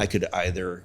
I could either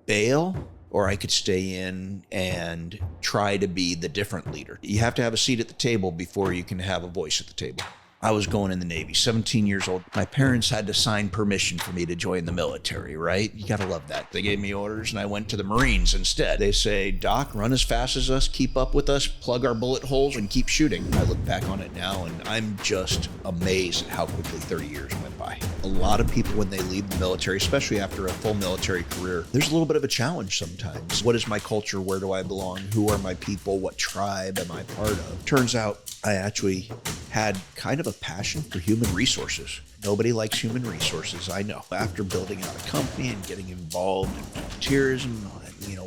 bail or I could stay in and try to be the different leader. You have to have a seat at the table before you can have a voice at the table. I was going in the Navy, 17 years old. My parents had to sign permission for me to join the military, right? You gotta love that. They gave me orders and I went to the Marines instead. They say, Doc, run as fast as us, keep up with us, plug our bullet holes and keep shooting. I look back on it now and I'm just amazed at how quickly 30 years went by. A lot of people when they leave the military, especially after a full military career, there's a little bit of a challenge sometimes. What is my culture? Where do I belong? Who are my people? What tribe am I part of? Turns out I actually had kind of a passion for human resources. Nobody likes human resources, I know. After building out a company and getting involved in volunteerism,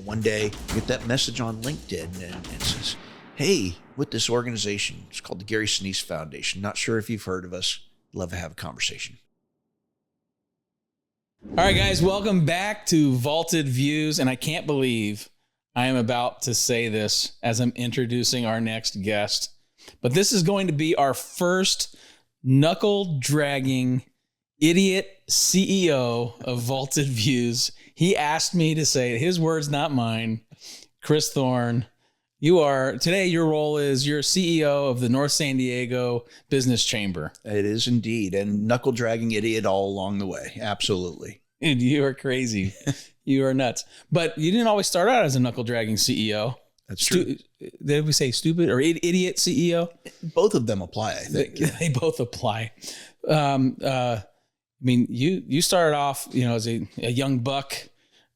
one day I get that message on LinkedIn and it says, hey, with this organization, it's called the Gary Sinise Foundation. Not sure if you've heard of us. Love to have a conversation. All right, guys, welcome back to Vaulted Views. And I can't believe I am about to say this as I'm introducing our next guest. But this is going to be our first knuckle-dragging idiot CEO of Vaulted Views. He asked me to say it. His words, not mine. Chris Thorne, today your role is you're CEO of the North San Diego Business Chamber. It is indeed. And knuckle-dragging idiot all along the way. Absolutely. Dude, you are crazy. You are nuts. But you didn't always start out as a knuckle-dragging CEO. That's true. Did we say stupid or idiot CEO? Both of them apply, I think. They both apply. You started off, as a young buck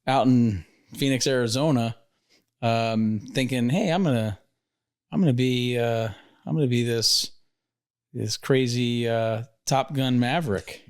out in Phoenix, Arizona, thinking, hey, I'm gonna be this crazy Top Gun maverick.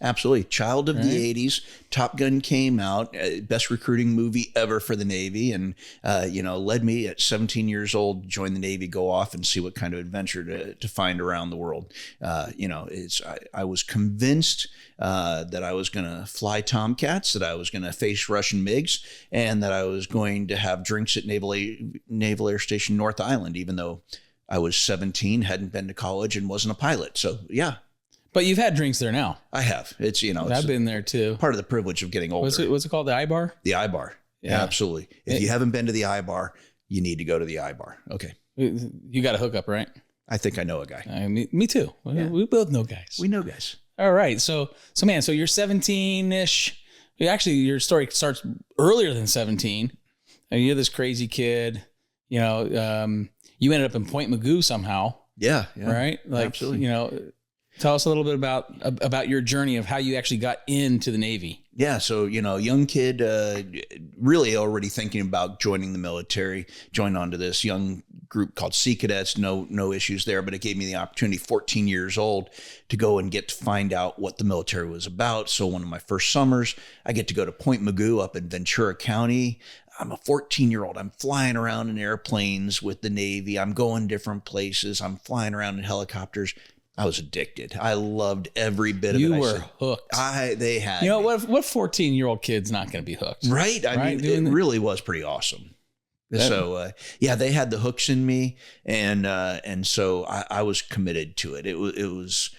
Absolutely. Child of the 80s. Top Gun came out, best recruiting movie ever for the Navy. And, led me at 17 years old to join the Navy, go off and see what kind of adventure to find around the world. I was convinced that I was going to fly Tomcats, that I was going to face Russian MiGs, and that I was going to have drinks at Naval Air Station North Island, even though I was 17, hadn't been to college, and wasn't a pilot. So, yeah. But you've had drinks there now. I have. It's, I've been there too. Part of the privilege of getting older. What's it called? The I-Bar? The I-Bar. Yeah, absolutely. If you haven't been to the I-Bar, you need to go to the I-Bar. Okay. You got a hookup, right? I think I know a guy. Me too. Yeah. We both know guys. We know guys. All right. So you're 17-ish. Actually, your story starts earlier than 17. You're this crazy kid. You ended up in Point Mugu somehow. Yeah. Right? Absolutely. Tell us a little bit about your journey of how you actually got into the Navy. Yeah. So, young kid, really already thinking about joining the military, joined onto this young group called Sea Cadets. No issues there, but it gave me the opportunity, 14 years old, to go and get to find out what the military was about. So one of my first summers, I get to go to Point Mugu up in Ventura County. I'm a 14-year-old. I'm flying around in airplanes with the Navy. I'm going different places. I'm flying around in helicopters. I was addicted. I loved every bit of it. You were hooked. They had. What 14-year-old kid's not going to be hooked? Right. I mean, it really was pretty awesome. So, they had the hooks in me. And so I was committed to it. It was,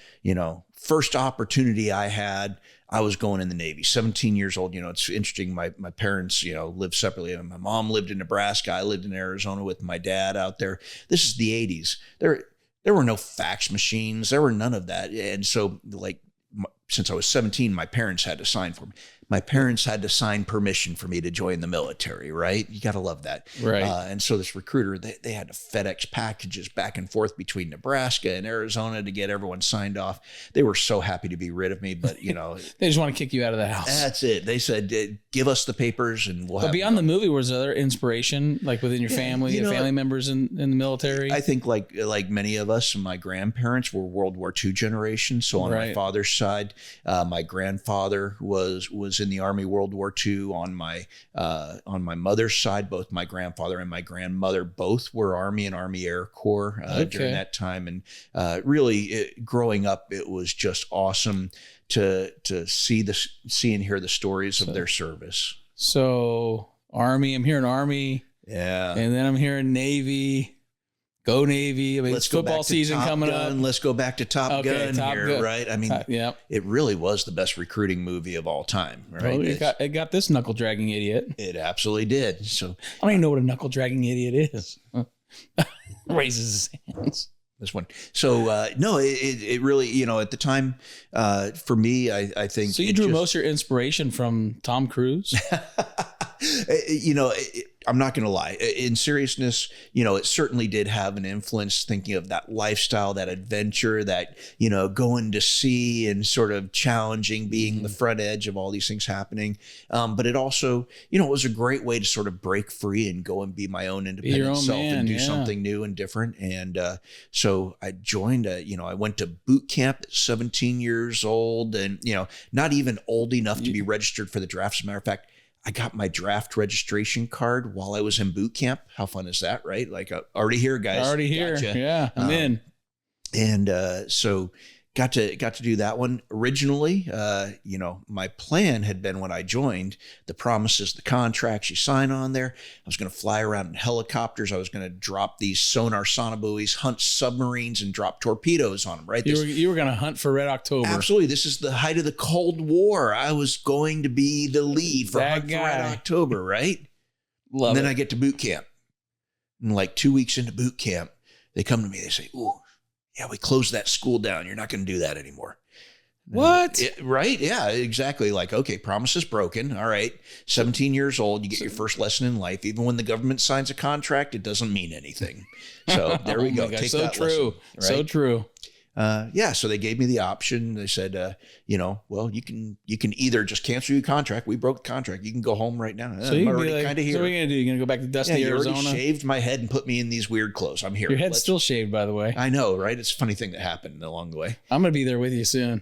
first opportunity I had, I was going in the Navy, 17 years old. It's interesting. My parents, lived separately. My mom lived in Nebraska. I lived in Arizona with my dad out there. This is the 80s. There were no fax machines. There were none of that. And so, since I was 17, my parents had to sign for me. My parents had to sign permission for me to join the military, right? You got to love that. Right. And so this recruiter, they had to FedEx packages back and forth between Nebraska and Arizona to get everyone signed off. They were so happy to be rid of me, but they just want to kick you out of the house. That's it. They said, give us the papers and we'll have. But beyond the movie, was there other inspiration, like within your family, family members in the military? I think like many of us, my grandparents were World War II generation. So on my father's side, my grandfather was in the Army World War II. On my mother's side, both my grandfather and my grandmother both were Army and Army Air Corps during that time. And really, growing up, it was just awesome to see and hear the stories of their service. So Army, I'm hearing Army. Yeah. And then I'm hearing Navy. Go Navy. I mean, Let's it's go football back to season Top coming Gun. up. Let's go back to Top Gun Top here, Gun. right? I mean, Yep. it really was the best recruiting movie of all time, right? Well, it got this knuckle-dragging idiot. It absolutely did. So I don't even know what a knuckle-dragging idiot is. Raises his hands. this one. So no, it really, at the time, for me, I think. So you drew most of your inspiration from Tom Cruise? I'm not going to lie. In seriousness, it certainly did have an influence, thinking of that lifestyle, that adventure, that, going to sea and sort of challenging, being the front edge of all these things happening. But it also, it was a great way to sort of break free and go and be my own independent self and do something new and different. And so I joined, I went to boot camp at 17 years old and, not even old enough to be registered for the draft. As a matter of fact, I got my draft registration card while I was in boot camp. How fun is that, right? Like, already here, guys. Already here. Gotcha. Yeah, I'm in. And so got to do that one. Originally, my plan had been, when I joined, the promises, the contracts you sign on there, I was going to fly around in helicopters. I was going to drop these sonar sonobuoys, hunt submarines, and drop torpedoes on them, right? You were going to hunt for Red October. Absolutely. This is the height of the Cold War. I was going to be the lead for Hunt for Red October, right? Love and then it. I get to boot camp. And like 2 weeks into boot camp, they come to me, they say, "Ooh, yeah, we closed that school down. You're not going to do that anymore." What? Right? Yeah, exactly. Like, okay, promises broken. All right. 17 years old, you get your first lesson in life. Even when the government signs a contract, it doesn't mean anything. So there we go. Take that true. Lesson, right? So true. So they gave me the option. They said, well, you can either just cancel your contract. We broke the contract. You can go home right now. So I'm already kind of here. So what are you going to do? You're going to go back to dusty Arizona? You already shaved my head and put me in these weird clothes. I'm here. Your head's still shaved, by the way. I know, right? It's a funny thing that happened along the way. I'm going to be there with you soon.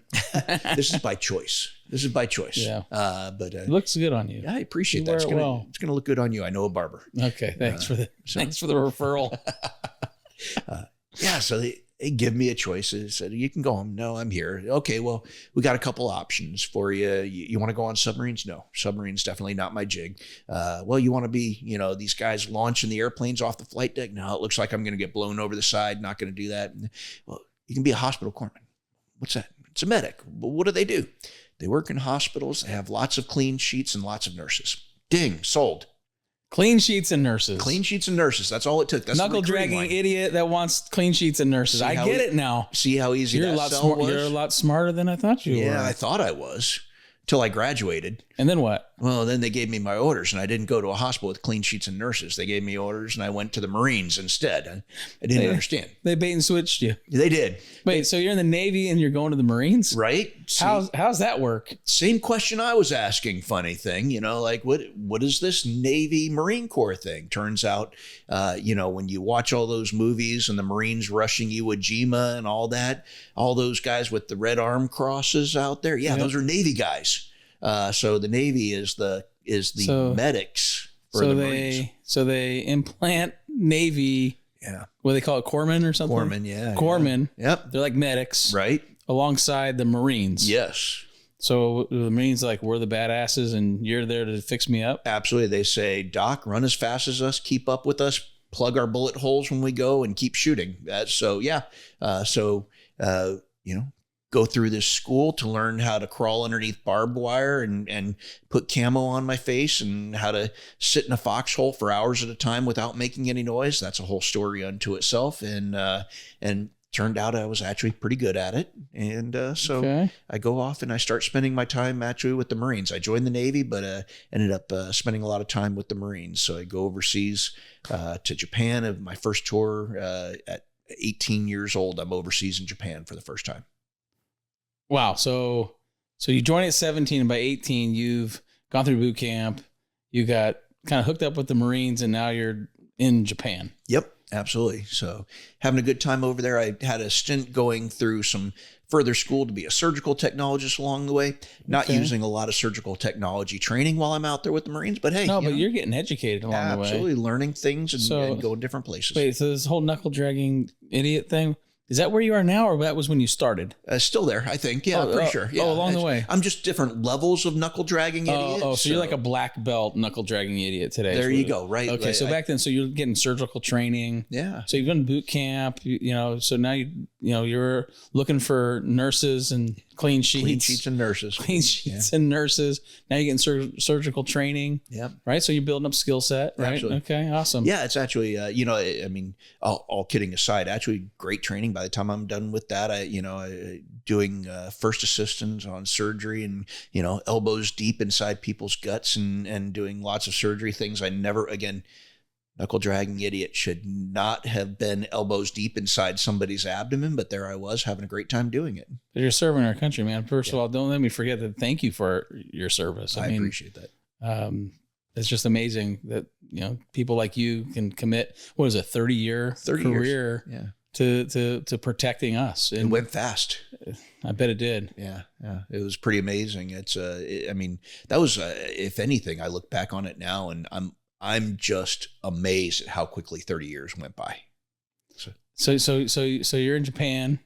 This is by choice. Yeah. But it looks good on you. Yeah, I appreciate that. It's going to look good on you. I know a barber. Okay. Thanks for the referral. So they give me a choice. They said, you can go home. No, I'm here. Okay, well, we got a couple options for you. You want to go on submarines? No, submarines definitely not my jig. Well, you want to be, these guys launching the airplanes off the flight deck? No, it looks like I'm going to get blown over the side. Not going to do that. Well, you can be a hospital corpsman. What's that? It's a medic. Well, what do? They work in hospitals. They have lots of clean sheets and lots of nurses. Ding, sold. Clean sheets and nurses. Clean sheets and nurses. That's all it took. That's knuckle-dragging idiot that wants clean sheets and nurses. I get it now. See how easy that sell was? You're a lot smarter than I thought you were. Yeah, I thought I was. Till I graduated. And then what? Well, then they gave me my orders, and I didn't go to a hospital with clean sheets and nurses. They gave me orders, and I went to the Marines instead. I didn't understand. They bait and switched you. They did. Wait, so you're in the Navy and you're going to the Marines? Right. How's that work? Same question I was asking. Funny thing, like what is this Navy Marine Corps thing? Turns out, when you watch all those movies and the Marines rushing Iwo Jima and all that, all those guys with the red arm crosses out there, those are Navy guys. So the Navy is the medics for the Marines. So they implant Navy. Yeah. What do they call it? Corpsmen or something? Corpsmen, yeah. Corpsmen. Yeah. Yep. They're like medics. Right. Alongside the Marines. Yes. So the Marines like, we're the badasses and you're there to fix me up? Absolutely. They say, Doc, run as fast as us, keep up with us, plug our bullet holes when we go, and keep shooting. Go through this school to learn how to crawl underneath barbed wire and put camo on my face, and how to sit in a foxhole for hours at a time without making any noise. That's a whole story unto itself. And turned out I was actually pretty good at it. And I go off and I start spending my time actually with the Marines. I joined the Navy, but ended up spending a lot of time with the Marines. So I go overseas to Japan. My first tour at 18 years old, I'm overseas in Japan for the first time. Wow. So you joined at 17, and by 18, you've gone through boot camp. You got kind of hooked up with the Marines, and now you're in Japan. Yep, absolutely. So having a good time over there. I had a stint going through some further school to be a surgical technologist along the way, not using a lot of surgical technology training while I'm out there with the Marines, but hey. No, but you're getting educated along the way. Absolutely, learning things and going different places. Wait, so this whole knuckle-dragging idiot thing, Is that where you are now, or that was when you started? Still there, I think. Yeah, pretty sure. Yeah. Along the way. I'm just different levels of knuckle-dragging idiot. So you're like a black belt knuckle-dragging idiot today. There you go, right. Okay, so back then, so you're getting surgical training. Yeah. So you've done boot camp, so now you're looking for nurses and clean sheets. Clean sheets and nurses. Clean sheets and nurses. Now you're getting surgical training. Yeah. Right? So you're building up skill set, right? Absolutely. Okay, awesome. Yeah, it's actually, I mean, all kidding aside, actually great training. By the time I'm done with that, doing first assistance on surgery and, elbows deep inside people's guts and doing lots of surgery things. I never, again, knuckle-dragging idiot should not have been elbows deep inside somebody's abdomen, but there I was having a great time doing it. But you're serving our country, man. First of all, don't let me forget that. Thank you for your service. I mean, appreciate that. It's just amazing that, people like you can commit, 30-year career to protecting us. And it went fast. I bet it did. Yeah. It was pretty amazing. That was, if anything, I look back on it now and I'm just amazed at how quickly 30 years went by. So you're in Japan.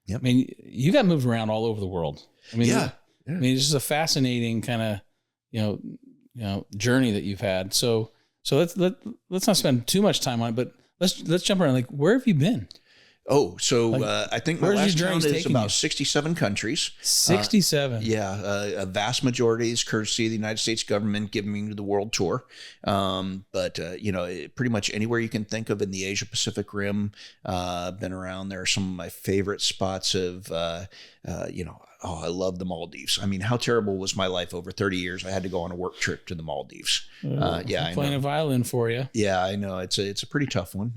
Yep. I mean, you got moved around all over the world. I mean, yeah. I mean, it's just a fascinating kind of, journey that you've had. So let's not spend too much time on it, but let's jump around. Like, where have you been? Oh, so I think my last count is about 67 countries. 67. A vast majority is courtesy of the United States government giving me the world tour. But pretty much anywhere you can think of in the Asia Pacific Rim, been around there. Some of my favorite spots of, I love the Maldives. I mean, how terrible was my life over 30 years? I had to go on a work trip to the Maldives. I'm playing a violin for you. Yeah, I know. It's a pretty tough one.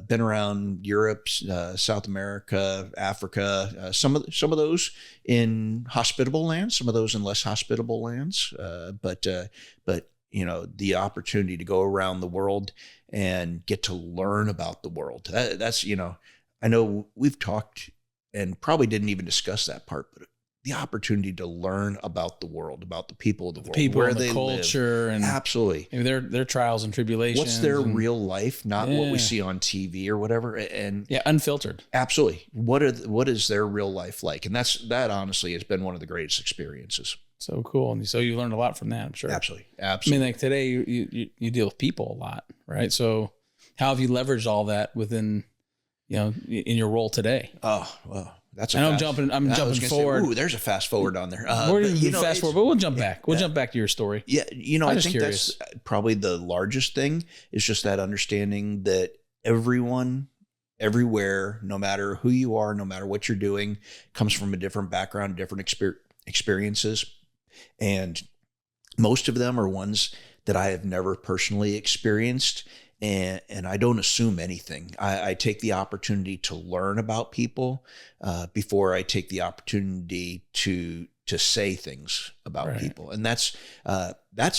Been around Europe, South America, Africa, some of those in hospitable lands, some of those in less hospitable lands. But the opportunity to go around the world and get to learn about the world. That's I know we've talked and probably didn't even discuss that part, but the opportunity to learn about the world, about the people of the world, people, where and they the culture, live. And absolutely, maybe their trials and tribulations. What's their real life, not what we see on TV or whatever. And unfiltered. Absolutely, what is their real life like? And that honestly has been one of the greatest experiences. So cool, and so you learned a lot from that, I'm sure. Absolutely. I mean, like today, you deal with people a lot, right? So how have you leveraged all that within, in your role today? Oh well. I'm jumping forward. Ooh, there's a fast forward on there. Fast forward, but we'll jump back. We'll jump back to your story. Yeah, I think that's probably the largest thing is just that understanding that everyone, everywhere, no matter who you are, no matter what you're doing, comes from a different background, different experiences. And most of them are ones that I have never personally experienced. And I don't assume anything. I take the opportunity to learn about people before I take the opportunity to say things about people. And that's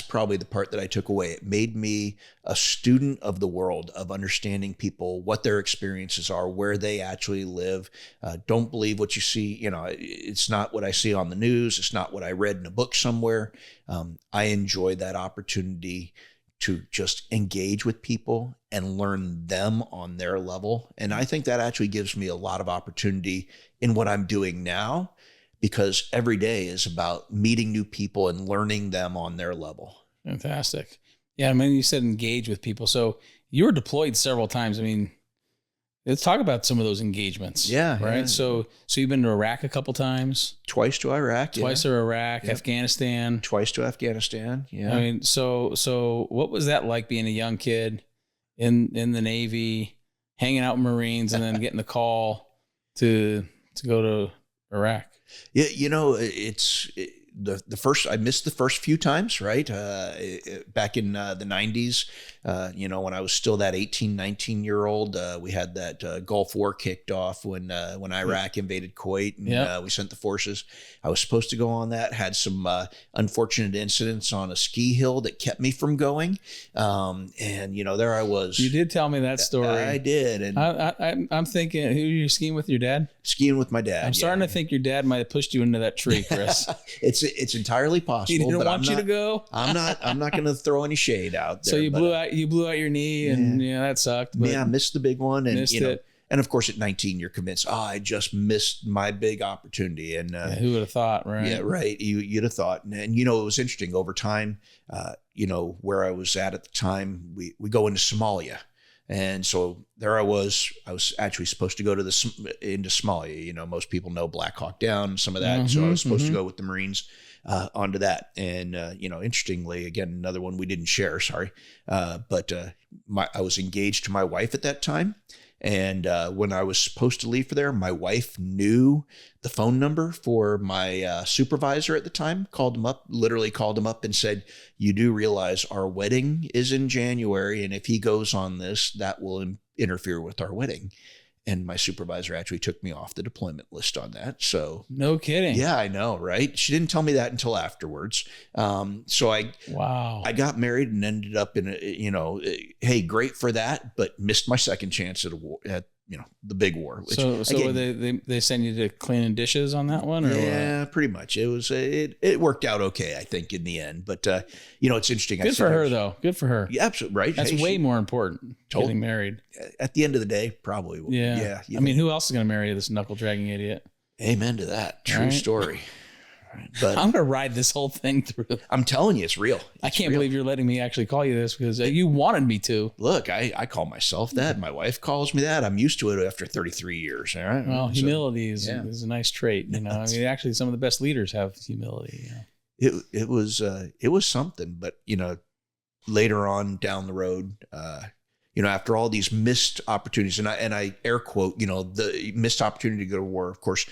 probably the part that I took away. It made me a student of the world, of understanding people, what their experiences are, where they actually live. Don't believe what you see. It's not what I see on the news. It's not what I read in a book somewhere. I enjoy that opportunity to just engage with people and learn them on their level. And I think that actually gives me a lot of opportunity in what I'm doing now, because every day is about meeting new people and learning them on their level. Fantastic. Yeah. I mean, you said engage with people. So you were deployed several times. I mean, let's talk about some of those engagements. Yeah. Right. Yeah. So you've been to Iraq a couple times. Twice to Iraq. Twice to Iraq, yep. Afghanistan. Twice to Afghanistan. Yeah. I mean, so what was that like being a young kid in the Navy, hanging out with Marines, and then getting the call to go to Iraq? Yeah. I missed the first few times, right? Back in the 90s, when I was still that 18, 19-year-old, we had that Gulf War kicked off when Iraq invaded Kuwait, and we sent the forces. I was supposed to go on that, had some unfortunate incidents on a ski hill that kept me from going. There I was. You did tell me that story. I did. And I'm thinking, who are you skiing with, your dad? Skiing with my dad. I'm starting to think your dad might have pushed you into that tree, Chris. It's entirely possible. He didn't want you to go. I'm not going to throw any shade out there. So you blew out your knee, and that sucked. But I missed the big one, and missed it. and of course at 19 you're convinced, I just missed my big opportunity. And who would have thought, right? Yeah, right. You'd have thought. And it was interesting over time, where I was at the time, we go into Somalia. And so there I was actually supposed to go into Somalia. Most people know Black Hawk Down, some of that. So I was supposed to go with the Marines onto that. And, interestingly, again, another one we didn't share, sorry. But I was engaged to my wife at that time. And when I was supposed to leave for there, my wife knew the phone number for my supervisor at the time, literally called him up and said, you do realize our wedding is in January. And if he goes on this, that will interfere with our wedding. And my supervisor actually took me off the deployment list on that. So no kidding. Yeah, I know, right? She didn't tell me that until afterwards. So I got married and ended up in hey, great for that, but missed my second chance at the big war. Which, so again, they send you to cleaning dishes on that one? Or yeah, what? Pretty much. It was it worked out okay, I think, in the end. But it's interesting. Good for her, though. Good for her. Yeah, absolutely right. That's way more important. Getting married. At the end of the day, probably. Yeah. I mean, who else is going to marry this knuckle-dragging idiot? Amen to that. True story. But I'm going to ride this whole thing through. I'm telling you, it's real. I can't believe you're letting me actually call you this because you wanted me to. Look, I call myself that. My wife calls me that. I'm used to it after 33 years. All right. Well, humility is a nice trait. I mean, actually, some of the best leaders have humility. It was something, but later on down the road, after all these missed opportunities, and I air quote, the missed opportunity to go to war, of course,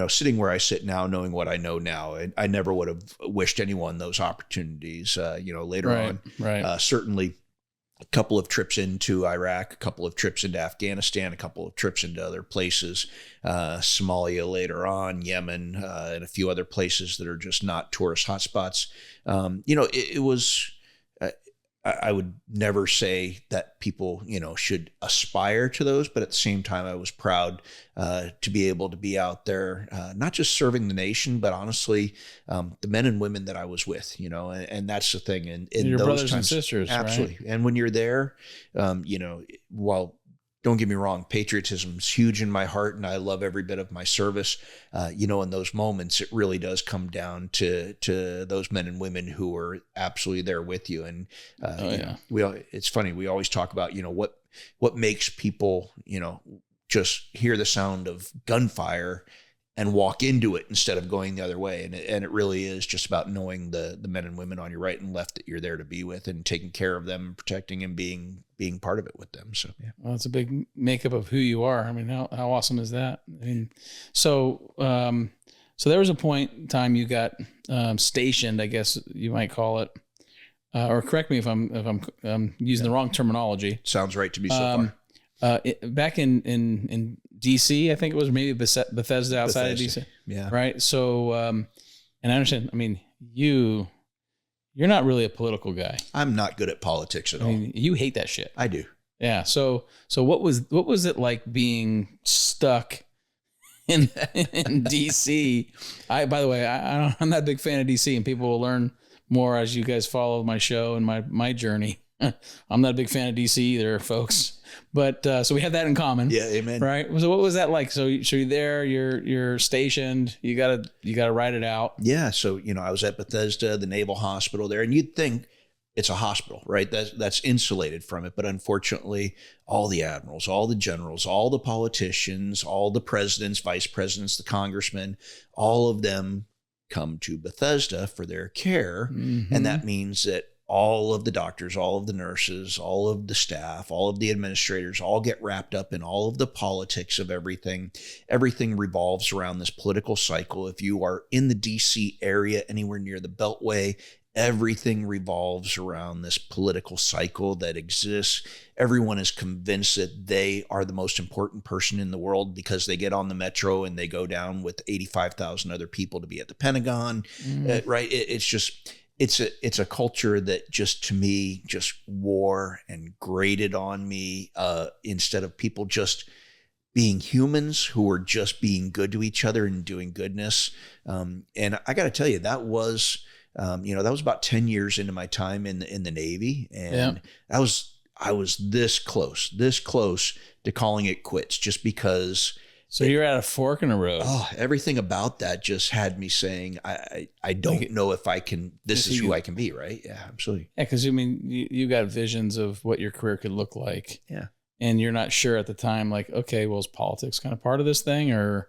sitting where I sit now, knowing what I know now, I never would have wished anyone those opportunities, later on. Right. Certainly a couple of trips into Iraq, a couple of trips into Afghanistan, a couple of trips into other places, Somalia later on, Yemen, and a few other places that are just not tourist hotspots. It was... I would never say that people, should aspire to those, but at the same time, I was proud to be able to be out there, not just serving the nation, but honestly, the men and women that I was with, and that's the thing. And in your those brothers times, and sisters, absolutely. Right? And when you're there, while don't get me wrong, patriotism is huge in my heart, and I love every bit of my service. In those moments, it really does come down to those men and women who are absolutely there with you. And it's funny, we always talk about what makes people just hear the sound of gunfire and walk into it instead of going the other way. And it really is just about knowing the men and women on your right and left that you're there to be with and taking care of them, protecting and being part of it with them. So, yeah. Well, it's a big makeup of who you are. I mean, how awesome is that? I mean, so there was a point in time you got stationed, I guess you might call it, or correct me if I'm using the wrong terminology. Sounds right to me so far. Back in DC, I think it was, maybe Bethesda outside of DC. Yeah. Right. So, and I understand, I mean, you're not really a political guy. I'm not good at politics at all. I mean, you hate that shit. I do. Yeah. So what was it like being stuck in DC? By the way, I'm not a big fan of DC, and people will learn more as you guys follow my show and my journey. I'm not a big fan of DC either, folks. But so we have that in common. Yeah, amen. Right. So what was that like? So you're there, you're stationed, you gotta ride it out. Yeah. So I was at Bethesda, the Naval Hospital there, and you'd think it's a hospital, right? That's insulated from it, but unfortunately, all the admirals, all the generals, all the politicians, all the presidents, vice presidents, the congressmen, all of them come to Bethesda for their care, and that means that all of the doctors, all of the nurses, all of the staff, all of the administrators all get wrapped up in all of the politics of everything. Everything revolves around this political cycle. If you are in the DC area, anywhere near the Beltway, everything revolves around this political cycle that exists. Everyone is convinced that they are the most important person in the world because they get on the metro and they go down with 85,000 other people to be at the Pentagon, right? It's a culture that just, to me, just wore and grated on me instead of people just being humans who were just being good to each other and doing goodness. And I got to tell you, that was, that was about 10 years into my time in the Navy. And that was I was this close to calling it quits just because. So you're at a fork in the road. Oh, everything about that just had me saying, I don't know if I can, this is who I can be, right? Yeah, absolutely. Yeah, because I mean, you got visions of what your career could look like. Yeah. And you're not sure at the time, like, okay, well, is politics kind of part of this thing or,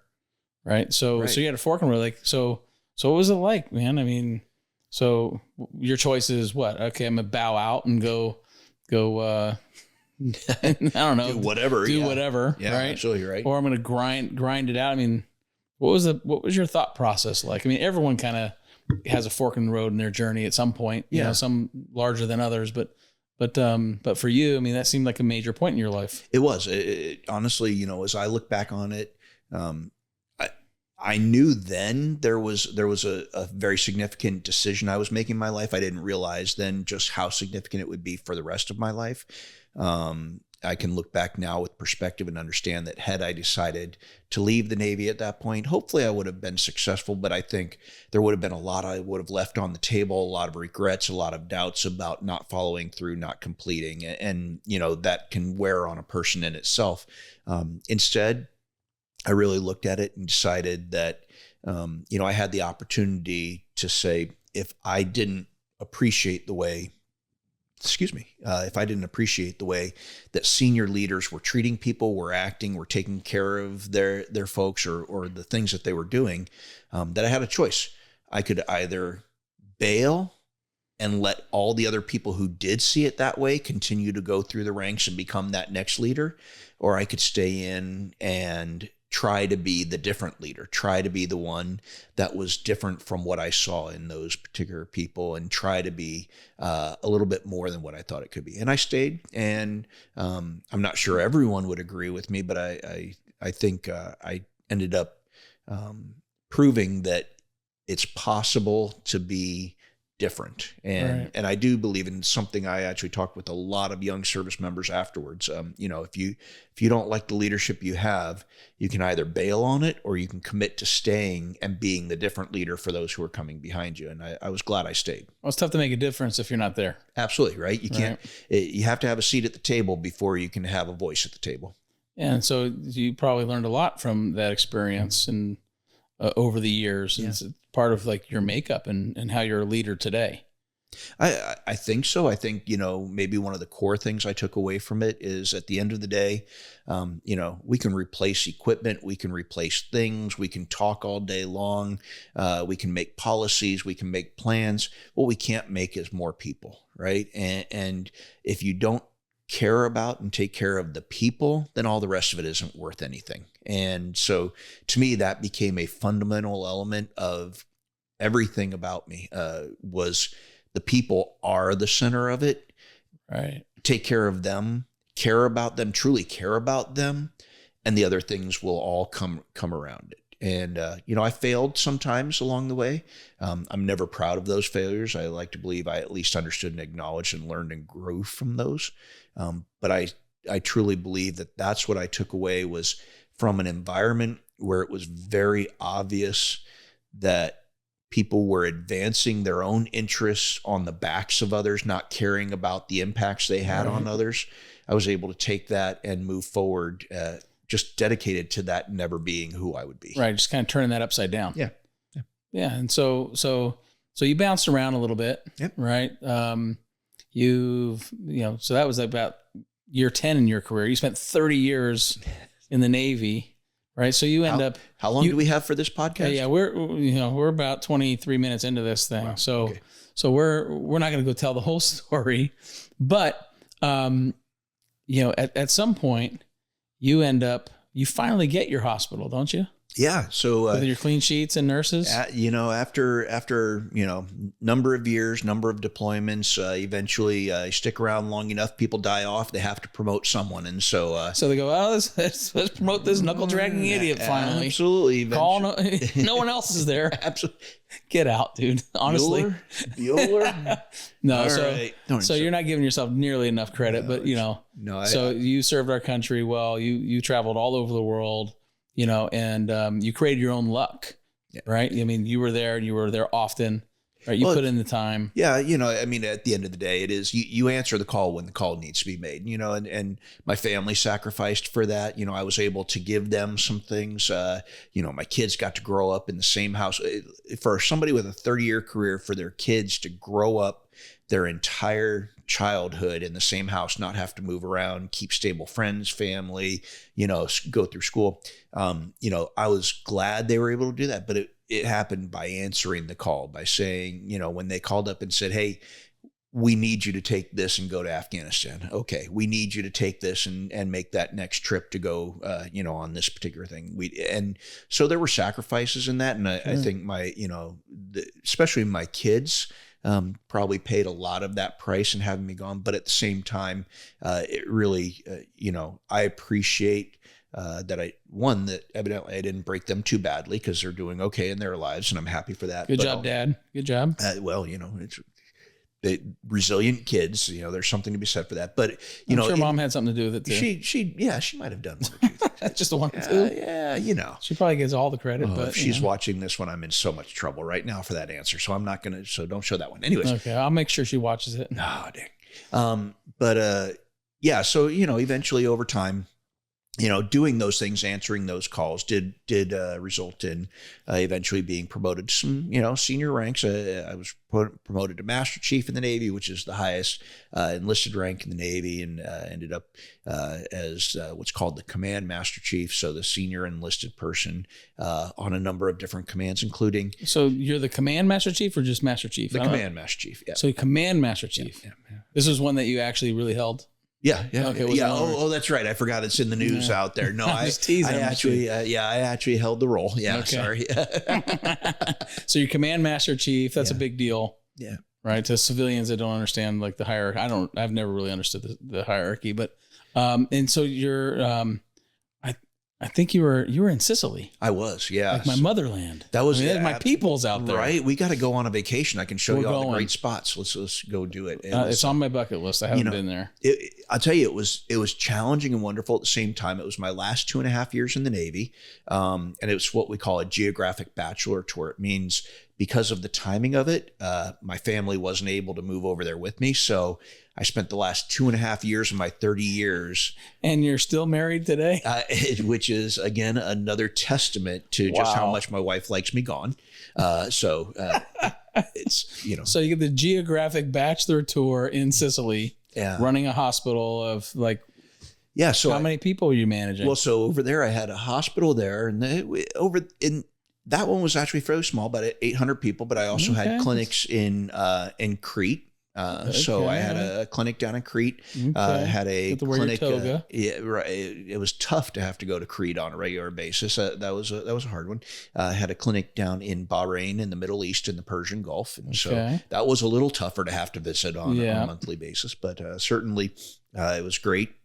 right? So you had a fork in the road. Like, so what was it like, man? I mean, so your choice is what? Okay, I'm going to bow out and go, I don't know. Do whatever. Yeah, right? Absolutely right. Or I'm going to grind it out. I mean, what was your thought process like? I mean, everyone kind of has a fork in the road in their journey at some point, you know, some larger than others, but for you, I mean, that seemed like a major point in your life. It was. Honestly, you know, as I look back on it, I knew then there was a very significant decision I was making in my life. I didn't realize then just how significant it would be for the rest of my life. I can look back now with perspective and understand that had I decided to leave the Navy at that point, hopefully I would have been successful, but I think there would have been a lot I would have left on the table, a lot of regrets, a lot of doubts about not following through, not completing. And, you know, that can wear on a person in itself. Instead, I really looked at it and decided that, you know, I had the opportunity to say, if I didn't appreciate the way that senior leaders were treating people, were acting, were taking care of their folks or the things that they were doing, that I had a choice. I could either bail and let all the other people who did see it that way continue to go through the ranks and become that next leader, or I could stay in and try to be the different leader, try to be the one that was different from what I saw in those particular people and try to be a little bit more than what I thought it could be. And I stayed, and I'm not sure everyone would agree with me, but I think I ended up proving that it's possible to be different. And I do believe in something I actually talked with a lot of young service members afterwards. You know, if you don't like the leadership you have, you can either bail on it or you can commit to staying and being the different leader for those who are coming behind you. And I was glad I stayed. Well, it's tough to make a difference if you're not there. Absolutely. Right. You can't, you have to have a seat at the table before you can have a voice at the table. And so you probably learned a lot from that experience and over the years. Yeah. It's part of like your makeup and how you're a leader today. I think so. I think, you know, maybe one of the core things I took away from it is at the end of the day, you know, we can replace equipment, we can replace things, we can talk all day long, we can make policies, we can make plans. What we can't make is more people, right? And if you don't care about and take care of the people, then all the rest of it isn't worth anything. And so to me, that became a fundamental element of everything about me, was the people are the center of it. Right. Take care of them, care about them, truly care about them. And the other things will all come around it. And, you know, I failed sometimes along the way. I'm never proud of those failures. I like to believe I at least understood and acknowledged and learned and grew from those. But I truly believe that that's what I took away, was from an environment where it was very obvious that people were advancing their own interests on the backs of others, not caring about the impacts they had on others. I was able to take that and move forward, just dedicated to that never being who I would be. Right. Just kind of turning that upside down. Yeah. Yeah. And so you bounced around a little bit, right? So that was about year 10 in your career. You spent 30 years in the Navy, right? So you end up. How long do we have for this podcast? Yeah, we're about 23 minutes into this thing. Wow. So we're not going to go tell the whole story, but at some point you finally get your hospital, don't you? Yeah. So with your clean sheets and nurses, after number of years, number of deployments, eventually you stick around long enough, people die off, they have to promote someone. And so they go, let's promote this knuckle-dragging idiot finally. Absolutely. No one else is there. Absolutely. Get out, dude. Honestly. Bueller? No. So you're not giving yourself nearly enough credit, but you served our country well. You traveled all over the world. And you created your own luck, right? I mean, you were there and you were there often. right? You put in the time. Yeah. I mean, at the end of the day, it is, you answer the call when the call needs to be made, and my family sacrificed for that. I was able to give them some things. My kids got to grow up in the same house. For somebody with a 30-year career, for their kids to grow up their entire childhood in the same house, not have to move around, keep stable friends, family, go through school. I was glad they were able to do that, but it happened by answering the call, by saying, when they called up and said, hey, we need you to take this and go to Afghanistan. Okay. We need you to take this and make that next trip to go, on this particular thing. And so there were sacrifices in that. And I think especially my kids, probably paid a lot of that price in having me gone. But at the same time, it really, I appreciate that evidently I didn't break them too badly, because they're doing okay in their lives, and I'm happy for that. Good job, Dad. Good job. It's resilient kids. There's something to be said for that. But I'm sure Mom had something to do with it too. She might have done one or two things. Just the one or two. Yeah, she probably gets all the credit. But if she's watching this one, I'm in so much trouble right now for that answer. So I'm not gonna. So don't show that one. Anyways. Okay, I'll make sure she watches it. Oh, dang. So eventually over time, doing those things, answering those calls did result in eventually being promoted to some, senior ranks. I was promoted to Master Chief in the Navy, which is the highest enlisted rank in the Navy, and ended up as what's called the Command Master Chief. So the senior enlisted person on a number of different commands, including. So you're the Command Master Chief or just Master Chief? The Command Master Chief, yeah. So Command Master Chief. Yeah. This is one that you actually really held? Yeah. Okay, yeah. Oh, that's right. I forgot it's in the news out there. No, I actually held the role. Yeah. Okay. Sorry. So you're Command Master Chief. That's a big deal. Yeah. Right. To civilians that don't understand like the hierarchy. I've never really understood the hierarchy, but, and so you're, I think you were in Sicily. I was, yeah. Like my motherland. That was my people's out there. Right. We got to go on a vacation. I can show you all the great spots. Let's go do it. It's on my bucket list. I haven't been there. I'll tell you, it was challenging and wonderful at the same time. It was my last 2.5 years in the Navy. And it was what we call a geographic bachelor tour. It means because of the timing of it, my family wasn't able to move over there with me. So I spent the last 2.5 years of my 30 years. And you're still married today? Which is, again, another testament to just how much my wife likes me gone. It's, So you get the geographic bachelor tour in Sicily, running a hospital of like, so how many people are you managing? Well, so over there, I had a hospital there, and that one was actually fairly small, about 800 people, but I also had clinics in Crete. So I had a clinic down in Crete. Had a clinic. Right. It was tough to have to go to Crete on a regular basis. That was a hard one. Had a clinic down in Bahrain in the Middle East in the Persian Gulf, and so that was a little tougher to have to visit on a monthly basis. But certainly, it was great.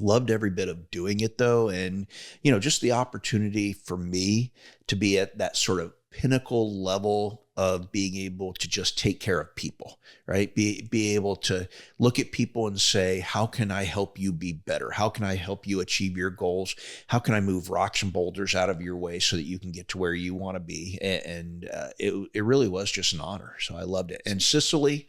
Loved every bit of doing it though, and just the opportunity for me to be at that sort of pinnacle level of being able to just take care of people, right? Be able to look at people and say, how can I help you be better? How can I help you achieve your goals? How can I move rocks and boulders out of your way so that you can get to where you want to be? And it really was just an honor. So I loved it. And Sicily,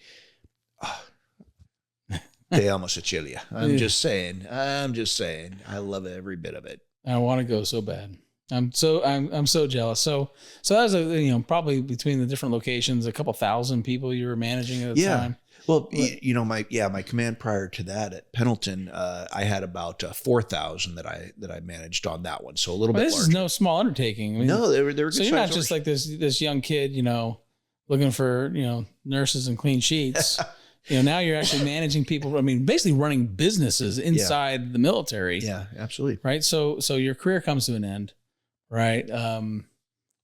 te amo Sicilia. I'm just saying, I love every bit of it. I want to go so bad. I'm so jealous. So that was probably between the different locations, a couple thousand people you were managing at the time. Well, my command prior to that at Pendleton, I had about 4,000 that I managed on that one. So a little bit larger. This is no small undertaking. I mean, no, they were good. So you're not just like this young kid, looking for nurses and clean sheets. Now you're actually managing people. I mean, basically running businesses inside the military. Yeah, absolutely. Right. So your career comes to an end. Right.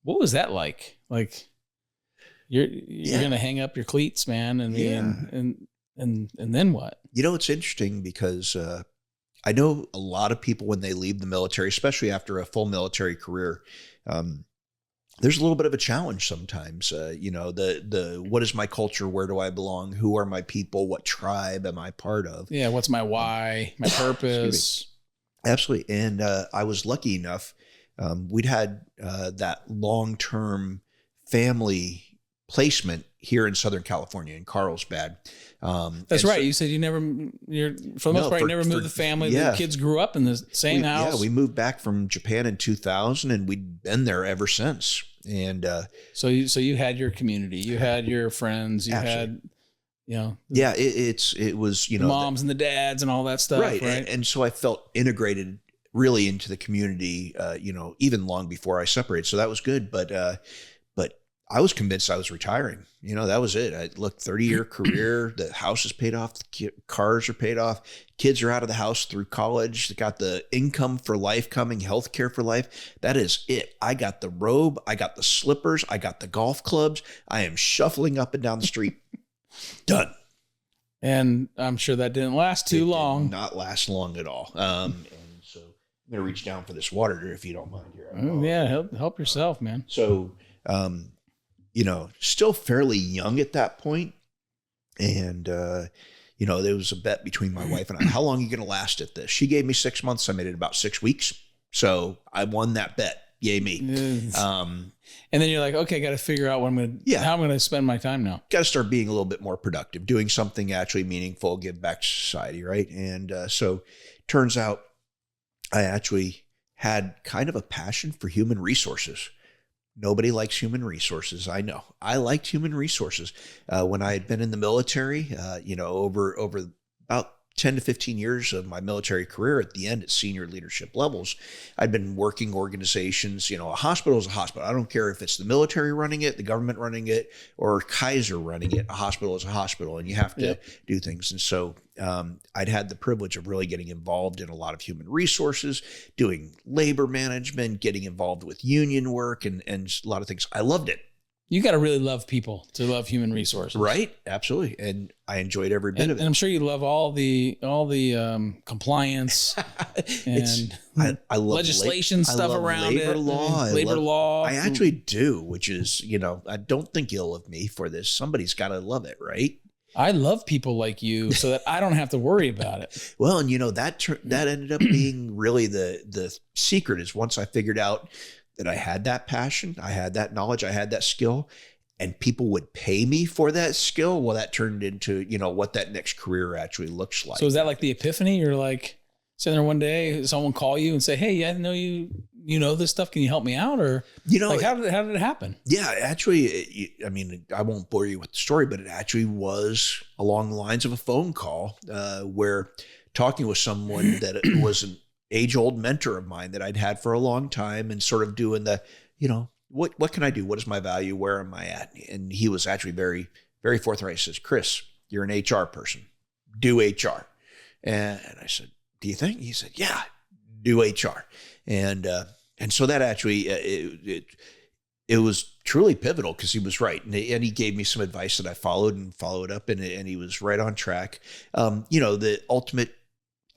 What was that like? Like you're going to hang up your cleats, man. And then what? It's interesting because, I know a lot of people when they leave the military, especially after a full military career, there's a little bit of a challenge sometimes. The what is my culture? Where do I belong? Who are my people? What tribe am I part of? Yeah. What's my why? My purpose? Absolutely. And I was lucky enough. We'd had that long-term family placement here in Southern California in Carlsbad. That's right. You said you're for the most part, you never moved the family. The kids grew up in the same house. Yeah, we moved back from Japan in 2000 and we'd been there ever since. And so you had your community, you had your friends, you had, it was, the moms and the dads and all that stuff. Right. And so I felt integrated really into the community, even long before I separated. So that was good. But I was convinced I was retiring. That was it. I looked 30-year career. The house is paid off. The cars are paid off. Kids are out of the house through college. They got the income for life coming, healthcare for life. That is it. I got the robe. I got the slippers. I got the golf clubs. I am shuffling up and down the street. Done. And I'm sure that didn't last too long. Did not last long at all. And so I'm going to reach down for this water if you don't mind here. Yeah. Help yourself, man. So, still fairly young at that point. And, there was a bet between my wife and I, how long are you going to last at this? She gave me 6 months. I made it about 6 weeks. So I won that bet. Yay me. And then you're like, okay, got to figure out how I'm going to spend my time now. Got to start being a little bit more productive, doing something actually meaningful, give back to society. Right. And, so turns out I actually had kind of a passion for human resources. Nobody likes human resources. I know. I liked human resources. When I had been in the military, over about 10 to 15 years of my military career, at the end at senior leadership levels, I'd been working organizations. A hospital is a hospital. I don't care if it's the military running it, the government running it, or Kaiser running it. A hospital is a hospital, and you have to do things. And so I'd had the privilege of really getting involved in a lot of human resources, doing labor management, getting involved with union work, and a lot of things. I loved it. You got to really love people to love human resources. Right. Absolutely. And I enjoyed every bit of it. And I'm sure you love all the compliance and I love legislation stuff around labor it. Law. Labor law. I actually do, which is, I don't think ill of me for this. Somebody's got to love it, right? I love people like you so that I don't have to worry about it. Well, and that ended up being really the secret, is once I figured out that I had that passion, I had that knowledge, I had that skill, and people would pay me for that skill. Well, that turned into, what that next career actually looks like. So is that like the epiphany? You're like sitting there one day, someone call you and say, hey, I know you know this stuff. Can you help me out? Or, how did it happen? Yeah, actually, I won't bore you with the story, but it actually was along the lines of a phone call where talking with someone that was an age-old mentor of mine that I'd had for a long time, and sort of doing the, what can I do? What is my value? Where am I at? And he was actually very, very forthright. He says, Chris, you're an HR person. Do HR. And I said, do you think? He said, yeah, do HR. And so that actually, it was truly pivotal, because he was right. And he gave me some advice that I followed up, and he was right on track. The ultimate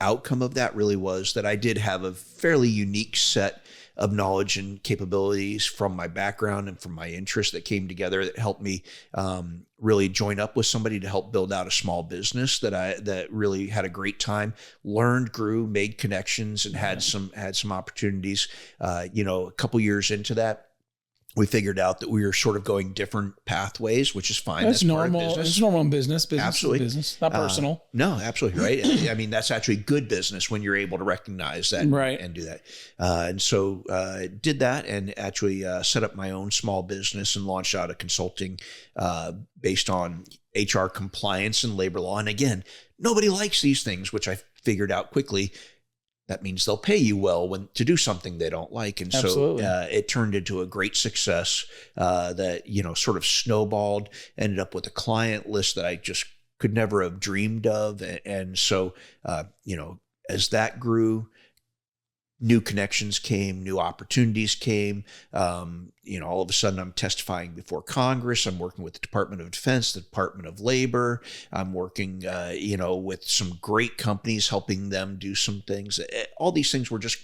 outcome of that really was that I did have a fairly unique set of knowledge and capabilities from my background and from my interests that came together that helped me really join up with somebody to help build out a small business that really had a great time, learned, grew, made connections, and had some opportunities. A couple years into that, we figured out that we were sort of going different pathways, which is fine. That's normal. Part of business. It's normal in business. Absolutely. Business, not personal. No, absolutely right. That's actually good business when you're able to recognize that and do that. And so did that, and actually set up my own small business and launched out a consulting based on HR compliance and labor law. And again, nobody likes these things, which I figured out quickly. That means they'll pay you well to do something they don't like. And so it turned into a great success that, sort of snowballed, ended up with a client list that I just could never have dreamed of. And so, as that grew, new connections came, new opportunities came. All of a sudden I'm testifying before Congress. I'm working with the Department of Defense, the Department of Labor. I'm working, with some great companies, helping them do some things. All these things were just,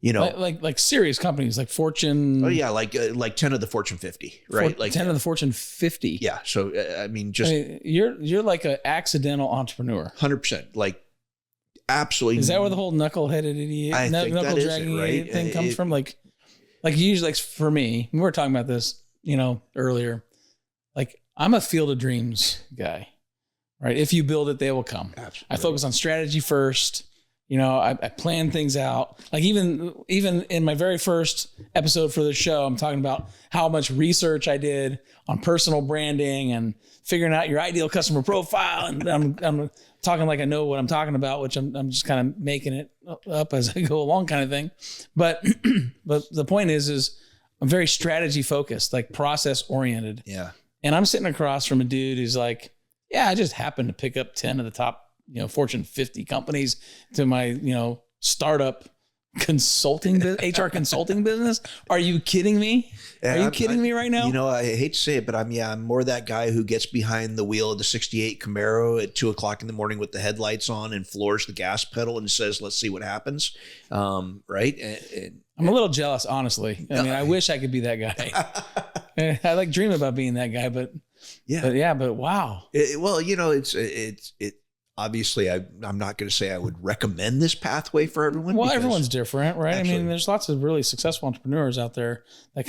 like serious companies, like Fortune. Oh yeah. Like 10 of the Fortune 50, right? Like 10 of the Fortune 50. Yeah. So, you're like an accidental entrepreneur. 100%. Like, absolutely. Is that where the whole knuckle-headed idiot, knuckle-dragging idiot thing comes from? Like usually, like for me, we were talking about this, earlier. Like I'm a field of dreams guy, right? If you build it, they will come. Absolutely. I focus on strategy first. I plan things out. Like even in my very first episode for the show, I'm talking about how much research I did on personal branding and figuring out your ideal customer profile. And I'm talking like I know what I'm talking about, which I'm just kind of making it up as I go along kind of thing. But the point is I'm very strategy focused, like process oriented. Yeah. And I'm sitting across from a dude who's like, yeah, I just happened to pick up 10 of the top, Fortune 50 companies to my, startup consulting, HR consulting business. Are you kidding me? Are you kidding me right now? I hate to say it, but I'm more that guy who gets behind the wheel of the 68 Camaro at 2:00 in the morning with the headlights on and floors the gas pedal and says, let's see what happens. Right. I'm a little jealous, honestly. I wish I could be that guy. I dream about being that guy, but wow. Obviously, I'm not going to say I would recommend this pathway for everyone. Well, everyone's different, right? Absolutely. There's lots of really successful entrepreneurs out there that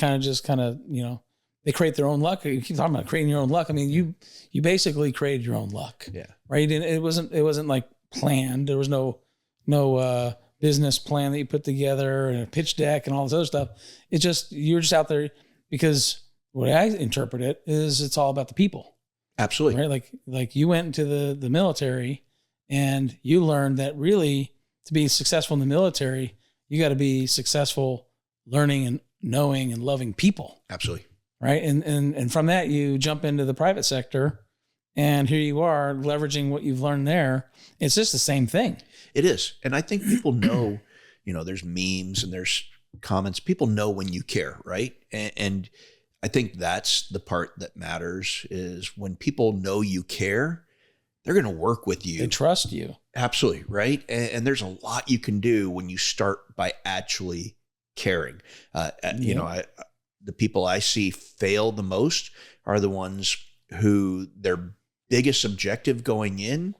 they create their own luck. You keep talking about creating your own luck. You basically created your own luck. Yeah. Right. It wasn't like planned. There was no business plan that you put together and a pitch deck and all this other stuff. It's just, you're just out there because the way I interpret it is it's all about the people. Absolutely. Right. Like you went into the military and you learned that really to be successful in the military, you got to be successful learning and knowing and loving people. Absolutely. Right. And from that, you jump into the private sector and here you are leveraging what you've learned there. It's just the same thing. It is. And I think people know, there's memes and there's comments. People know when you care. Right. And I think that's the part that matters is when people know you care, they're going to work with you. They trust you. Absolutely. Right. And there's a lot you can do when you start by actually caring. The people I see fail the most are the ones who their biggest objective going in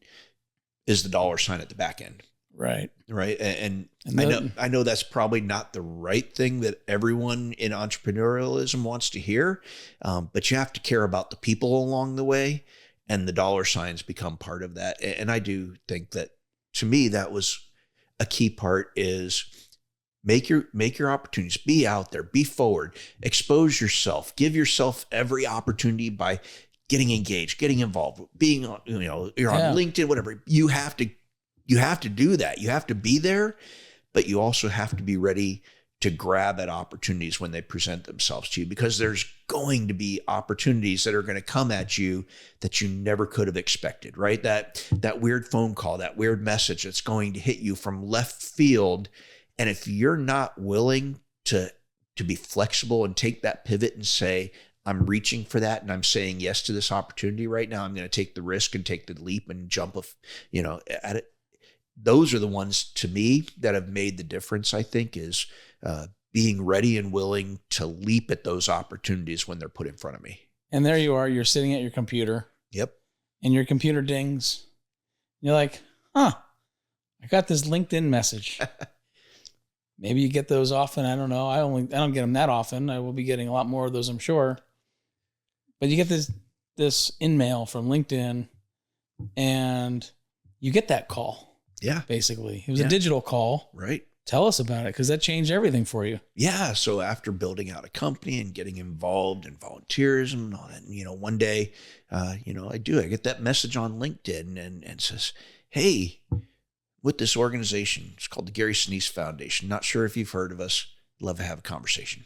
is the dollar sign at the back end. Right. Right. And I know that's probably not the right thing that everyone in entrepreneurialism wants to hear. But you have to care about the people along the way, and the dollar signs become part of that. And I do think that, to me, that was a key part is make your opportunities, be out there, be forward, expose yourself, give yourself every opportunity by getting engaged, getting involved, being on, you're on LinkedIn, whatever. You have to do that. You have to be there, but you also have to be ready to grab at opportunities when they present themselves to you, because there's going to be opportunities that are going to come at you that you never could have expected, right? That weird phone call, that weird message that's going to hit you from left field. And if you're not willing to be flexible and take that pivot and say, I'm reaching for that and I'm saying yes to this opportunity right now, I'm going to take the risk and take the leap and jump at it. Those are the ones, to me, that have made the difference, I think, is being ready and willing to leap at those opportunities when they're put in front of me. And there you are, you're sitting at your computer. Yep. And your computer dings. You're like, I got this LinkedIn message. Maybe you get those often. I don't know. I don't get them that often. I will be getting a lot more of those, I'm sure. But you get this in-mail from LinkedIn and you get that call. Yeah. Basically. It was a digital call. Right. Tell us about it, because that changed everything for you. Yeah. So after building out a company and getting involved in volunteerism and all that, one day, I get that message on LinkedIn and says, hey, with this organization, it's called the Gary Sinise Foundation. Not sure if you've heard of us. Love to have a conversation.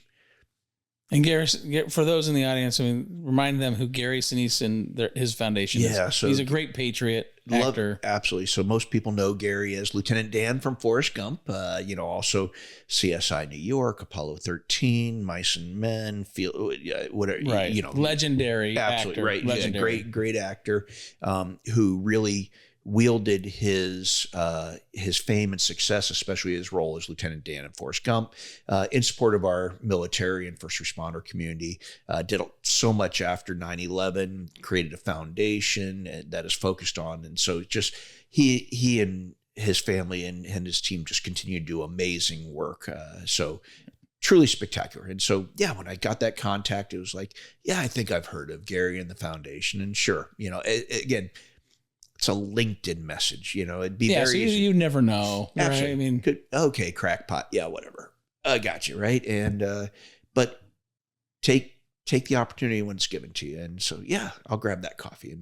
And Gary, for those in the audience, remind them who Gary Sinise and his foundation is. Yeah, so he's a great Patriot actor. Absolutely. So most people know Gary as Lieutenant Dan from Forrest Gump. Also CSI New York, Apollo 13, Mice and Men, whatever. Right. Legendary. Absolutely. Actor. Right. Legendary. Yeah, great actor who really wielded his fame and success, especially his role as Lieutenant Dan in Forrest Gump, in support of our military and first responder community. Did so much after 9/11, created a foundation that is focused on. And so just he and his family and his team just continue to do amazing work. So truly spectacular. And so, yeah, when I got that contact, it was like, yeah, I think I've heard of Gary and the foundation. And sure, again, it's a LinkedIn message, it'd be very so easy. you never know. Absolutely. Right? I mean, okay, crackpot. Yeah, whatever. I got you. Right. And, but take the opportunity when it's given to you. And so, yeah, I'll grab that coffee.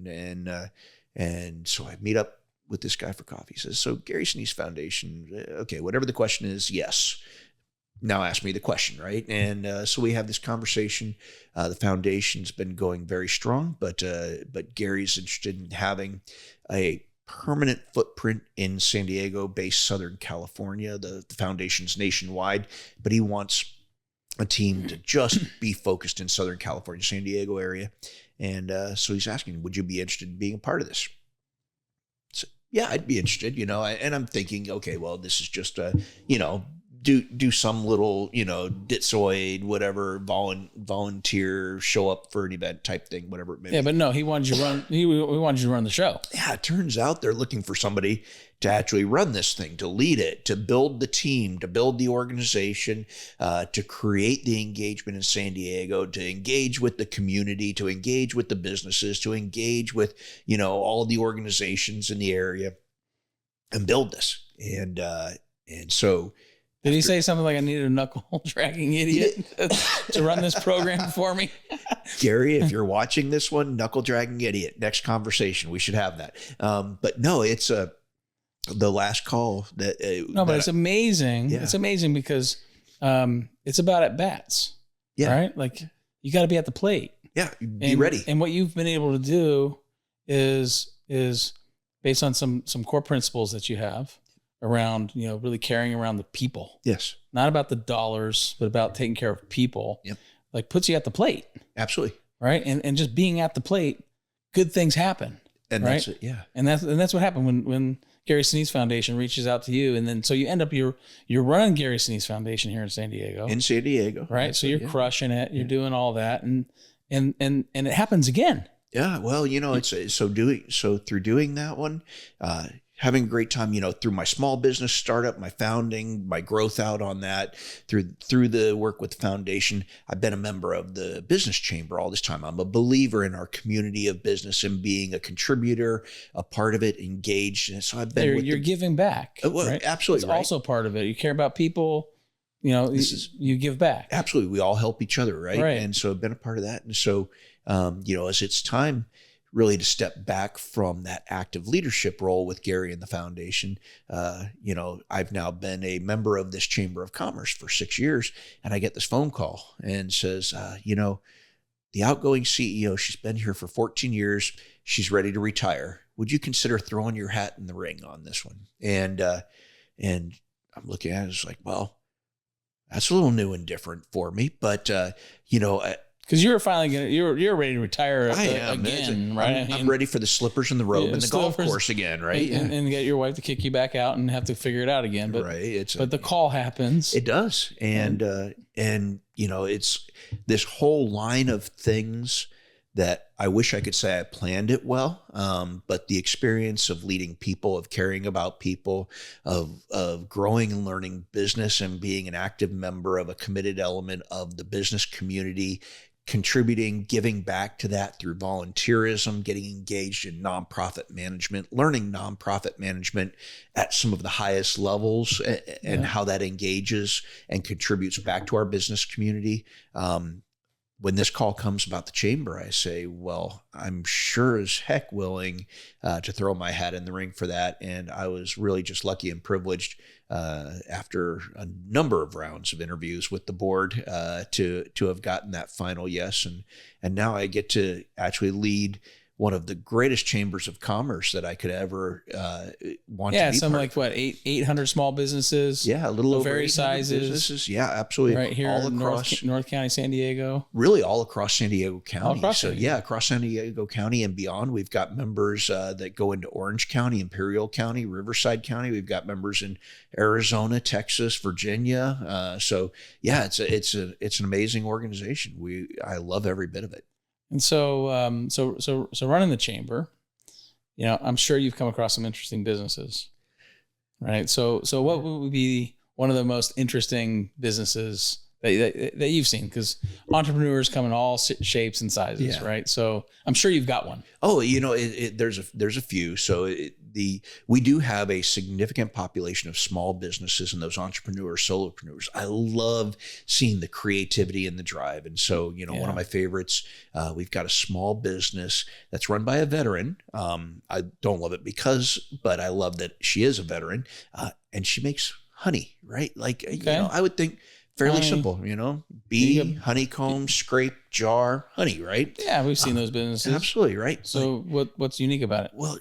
And so I meet up with this guy for coffee. He says, so Gary Sinise Foundation, okay, whatever the question is, yes. Now ask me the question, right? And so we have this conversation. The foundation's been going very strong, but Gary's interested in having a permanent footprint in San Diego-based Southern California. The foundation's nationwide, but he wants a team to just be focused in Southern California, San Diego area. And so he's asking, would you be interested in being a part of this? So, yeah, I'd be interested, and I'm thinking, okay, well, this is just do some little, ditzoid, whatever, volunteer, show up for an event type thing, whatever it may be. Yeah, but no, he wanted you to run. He wanted you to run the show. Yeah, it turns out they're looking for somebody to actually run this thing, to lead it, to build the team, to build the organization, to create the engagement in San Diego, to engage with the community, to engage with the businesses, to engage with, all the organizations in the area, and build this. And so. Did he say something like, I needed a knuckle-dragging idiot to run this program for me? Gary, if you're watching this one, knuckle-dragging idiot, next conversation, we should have that. But no, it's the last call that. But it's amazing. Yeah. It's amazing because it's about at-bats. Yeah. Right? Like, you got to be at the plate. Yeah, be ready. And what you've been able to do is based on some core principles that you have around, really caring around the people. Yes. Not about the dollars, but about taking care of people. Yep. Like, puts you at the plate. Absolutely. Right. And just being at the plate, good things happen. And right? that's it. Yeah. And that's what happened when Gary Sinise Foundation reaches out to you. And then, so you end up, you're running Gary Sinise Foundation here in San Diego. In San Diego. Right. So you're crushing it. You're doing all that. And it happens again. Yeah. Well, it's through doing that one, having a great time, through my small business startup, my founding, my growth out on that, through the work with the foundation. I've been a member of the business chamber all this time. I'm a believer in our community of business and being a contributor, a part of it, engaged. And so I've been. You're giving back. Well, right? Absolutely. It's right. also part of it. You care about people. You give back. Absolutely. We all help each other, right? Right. And so I've been a part of that. And so, as it's time really to step back from that active leadership role with Gary and the foundation. I've now been a member of this Chamber of Commerce for 6 years, and I get this phone call and says, the outgoing CEO, she's been here for 14 years. She's ready to retire. Would you consider throwing your hat in the ring on this one? And I'm looking at it, it's like, well, that's a little new and different for me, but because you're finally you're ready to retire again, right? I'm ready for the slippers and the robe and the golf course again, right? And get your wife to kick you back out and have to figure it out again. But right, but the call happens. It does, and it's this whole line of things that I wish I could say I planned it well, but the experience of leading people, of caring about people, of growing and learning business and being an active member of a committed element of the business community, contributing, giving back to that through volunteerism, getting engaged in nonprofit management, learning nonprofit management at some of the highest levels and how that engages and contributes back to our business community. When this call comes about the chamber, I say, well, I'm sure as heck willing to throw my hat in the ring for that. And I was really just lucky and privileged after a number of rounds of interviews with the board to have gotten that final yes. And now I get to actually lead one of the greatest chambers of commerce that I could ever want to be. Yeah, something like what, 800 small businesses. Yeah, a little over various sizes. Businesses. Yeah, absolutely. Right here all in across North County, San Diego. Really, all across San Diego County. All across across San Diego County and beyond. We've got members that go into Orange County, Imperial County, Riverside County. We've got members in Arizona, Texas, Virginia. So yeah, it's an amazing organization. I love every bit of it. And so running the chamber, I'm sure you've come across some interesting businesses, right? So what would be one of the most interesting businesses that you've seen? Because entrepreneurs come in all shapes and sizes, right? So I'm sure you've got one. Oh, there's a few. So we do have a significant population of small businesses and those entrepreneurs, solopreneurs. I love seeing the creativity and the drive. And so, one of my favorites, we've got a small business that's run by a veteran. I don't love it but I love that she is a veteran, and she makes honey, right? Like, I would think fairly simple, bee, honeycomb, scrape, jar, honey, right? Yeah, we've seen those businesses. Absolutely, right? So what's unique about it? Well,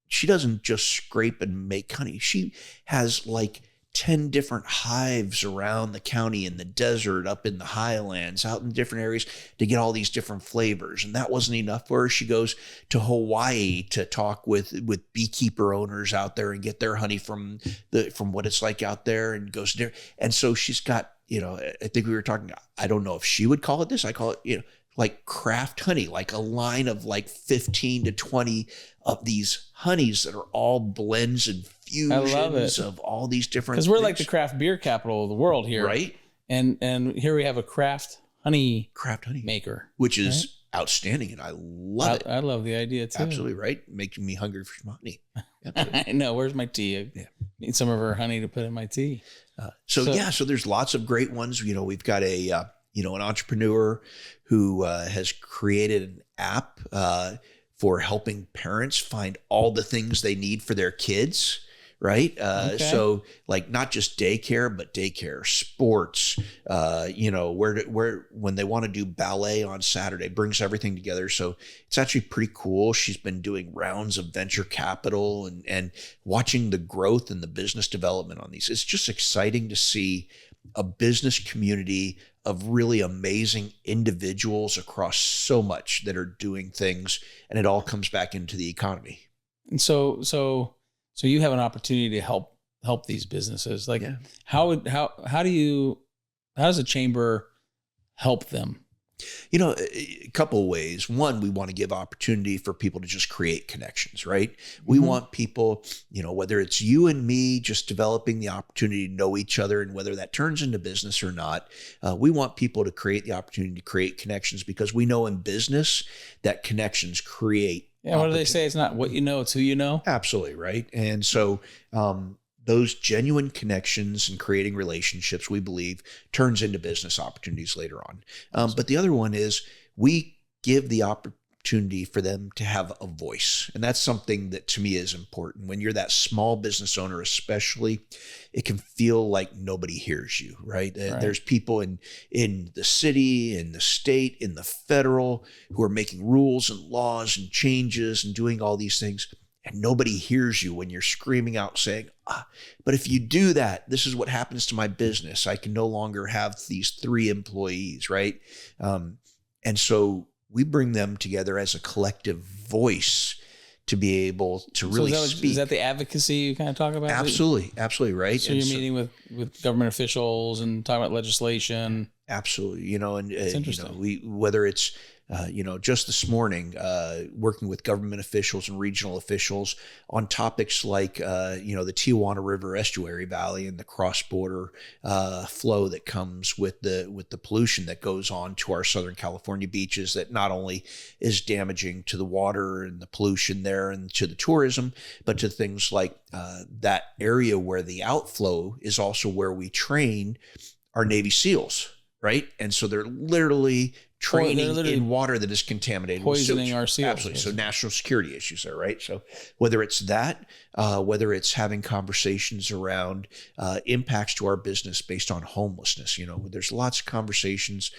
she doesn't just scrape and make honey. She has like 10 different hives around the county, in the desert, up in the highlands, out in different areas to get all these different flavors. And that wasn't enough for her. She goes to Hawaii to talk with beekeeper owners out there and get their honey from what it's like out there, and goes there. And so she's got, I think we were talking, I don't know if she would call it this. I call it, like craft honey, like a line of like 15 to 20 of these honeys that are all blends and fusions of all these different things. Because we're like the craft beer capital of the world here. Right. And here we have a craft honey maker. Which is outstanding, and I love it. I love the idea too. Absolutely, right? Making me hungry for some honey. I know. Where's my tea? I need some of her honey to put in my tea. So there's lots of great ones. We've got an entrepreneur who has created an app for helping parents find all the things they need for their kids, right? So like not just daycare, but daycare, sports, where when they want to do ballet on Saturday, brings everything together. So it's actually pretty cool. She's been doing rounds of venture capital and watching the growth and the business development on these. It's just exciting to see a business community of really amazing individuals across so much that are doing things, and it all comes back into the economy. And so you have an opportunity to help these businesses. Like how does a chamber help them? A couple of ways. One, we want to give opportunity for people to just create connections, right? We want people, whether it's you and me just developing the opportunity to know each other, and whether that turns into business or not, we want people to create the opportunity to create connections, because we know in business that connections create. Yeah, what do they say? It's not what you know, it's who you know. Absolutely, right? And so those genuine connections and creating relationships, we believe, turns into business opportunities later on. But the other one is we give the opportunity for them to have a voice. And that's something that to me is important. When you're that small business owner, especially, it can feel like nobody hears you, right? There's people in the city, in the state, in the federal, who are making rules and laws and changes and doing all these things. And nobody hears you when you're screaming out saying, but if you do that, this is what happens to my business. I can no longer have these 3 employees, right? And so we bring them together as a collective voice to be able to really speak. Is that the advocacy you kind of talk about? Absolutely, right? So you're meeting with government officials and talking about legislation. Absolutely, and it's interesting. Whether it's just this morning, working with government officials and regional officials on topics like, the Tijuana River Estuary Valley and the cross-border flow that comes with the pollution that goes on to our Southern California beaches, that not only is damaging to the water and the pollution there and to the tourism, but to things like that area where the outflow is also where we train our Navy SEALs, right? And so they're literally training in water that is contaminated, poisoning our SEALs. Absolutely. So national security issues there, right? So whether it's that, whether it's having conversations around impacts to our business based on homelessness, there's lots of conversations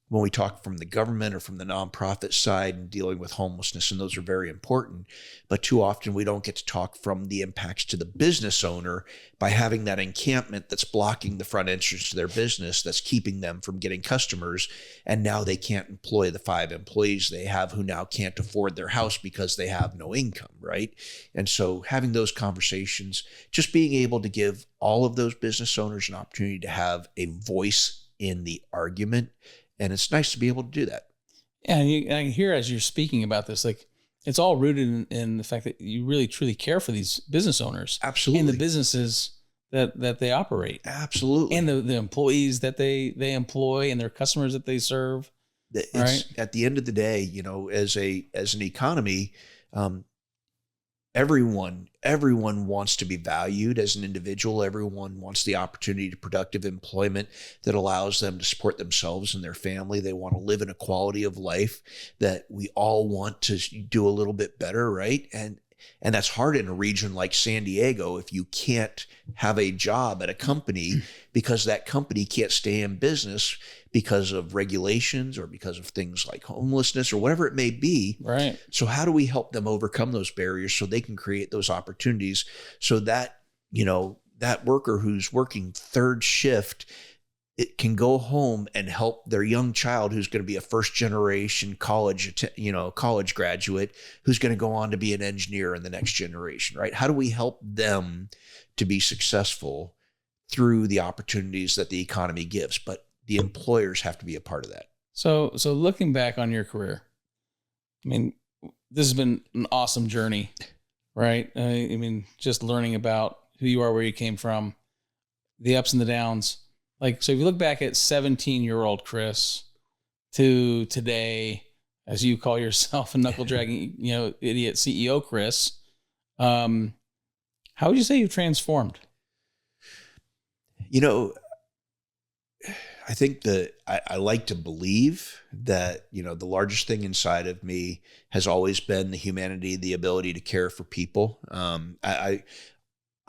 when we talk from the government or from the nonprofit side and dealing with homelessness, and those are very important. But too often we don't get to talk from the impacts to the business owner by having that encampment that's blocking the front entrance to their business, that's keeping them from getting customers. And now they can't employ the 5 employees they have who now can't afford their house because they have no income, right? And so having those conversations, just being able to give all of those business owners an opportunity to have a voice in the argument. And it's nice to be able to do that. Yeah, and I can hear as you're speaking about this, like it's all rooted in the fact that you really truly care for these business owners. Absolutely. And the businesses that they operate. Absolutely. And the employees that they employ and their customers that they serve. Right. At the end of the day, you know, as an economy, everyone wants to be valued as an individual. Everyone wants the opportunity to productive employment that allows them to support themselves and their family. They want to live in a quality of life that we all want to do a little bit better, right? And that's hard in a region like San Diego if you can't have a job at a company because that company can't stay in business because of regulations or because of things like homelessness or whatever it may be. Right. So how do we help them overcome those barriers so they can create those opportunities so that, you know, that worker who's working third shift, it can go home and help their young child who's going to be a first generation college graduate who's going to go on to be an engineer in the next generation, right? How do we help them to be successful through the opportunities that the economy gives? But the employers have to be a part of that. So looking back on your career, I mean, this has been an awesome journey, right? I mean, just learning about who you are, where you came from, the ups and the downs. Like, so if you look back at 17-year-old Chris to today, as you call yourself a knuckle-dragging, you know, idiot CEO Chris, how would you say you've transformed? You know, I think that I like to believe that, you know, the largest thing inside of me has always been the humanity, the ability to care for people.